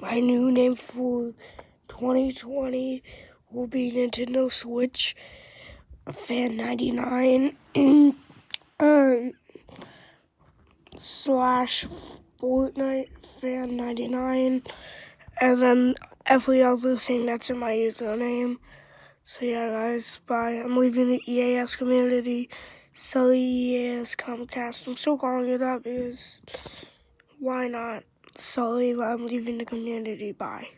My new name for 2020 will be Nintendo Switch Fan 99 slash Fortnite Fan 99, and then every other thing that's in my username. So yeah, guys, bye. I'm leaving the EAS Community. Sorry, EAS Comcast. I'm still calling it that because why not? Sorry, but I'm leaving the community. Bye.